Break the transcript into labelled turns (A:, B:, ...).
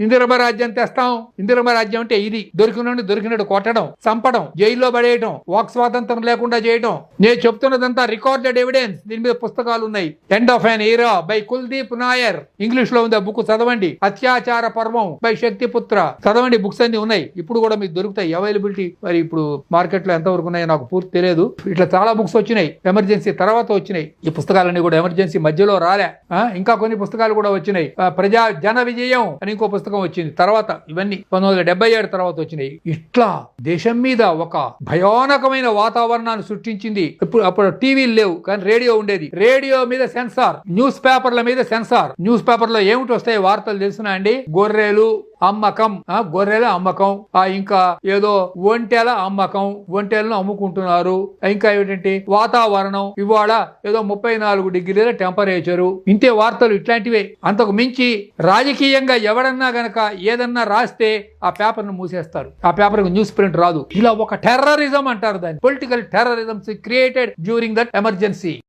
A: ఇందిరమ్మ రాజ్యం తెస్తాం. ఇందిరమ్మ రాజ్యం అంటే ఇది, దొరికినట్టు కొట్టడం, చంపడం, జైల్లో పడేయడం, వాక్ స్వాతంత్రం లేకుండా చేయడం. నేను చెప్తున్నదంతా రికార్డెడ్ ఎవిడెన్స్. దీని మీద పుస్తకాలు ఉన్నాయి. ఎండ్ ఆఫ్ అన్ ఎరా బై కుల్దీప్ నాయర్, ఇంగ్లీష్ లో ఉంది ఆ బుక్, చదవండి. అత్యాచార పర్వం బై శక్తిపుత్ర, చదవండి. బుక్స్ అన్ని ఉన్నాయి, ఇప్పుడు కూడా మీకు దొరుకుతాయి. అవైలబిలిటీ మరి ఇప్పుడు మార్కెట్ లో ఎంతవరకు ఉన్నాయో నాకు పూర్తి తెలియదు. ఇట్లా చాలా బుక్స్ వచ్చినాయి, ఎమర్జెన్సీ తర్వాత వచ్చినాయి. ఈ పుస్తకాలన్నీ కూడా ఎమర్జెన్సీ మధ్యలో రాలే. ఇంకా కొన్ని పుస్తకాలు కూడా వచ్చినాయి. ప్రజా జన విజయం అని ఇంకో పుస్తకం వచ్చింది తర్వాత. ఇవన్నీ 1977 తర్వాత వచ్చినాయి. ఇట్లా దేశం మీద ఒక భయానకమైన వాతావరణాన్ని సృష్టించింది. అప్పుడు టీవీలు లేవు, కానీ రేడియో ఉండేది. రేడియో మీద సెన్సార్, న్యూస్ పేపర్ల మీద సెన్సార్. న్యూస్ పేపర్ లో ఏమిటి వస్తాయి వార్తలు తెలుసునా అండి? గొర్రెలు అమ్మకం, గొర్రెల అమ్మకం, ఇంకా ఏదో ఒంటెల అమ్మకం, ఒంటెలను అమ్ముకుంటున్నారు. ఇంకా ఏమిటంటే వాతావరణం, ఇవాళ ఏదో 34 డిగ్రీల టెంపరేచరు. ఇంతే వార్తలు ఇట్లాంటివే. అంతకు మించి రాజకీయంగా ఎవడన్నా గనక ఏదన్నా రాస్తే ఆ పేపర్ ను మూసేస్తారు. ఆ పేపర్ న్యూస్ ప్రింట్ రాదు. ఇలా ఒక టెర్రరిజం అంటారు దాన్ని. Political terrorism created during that emergency.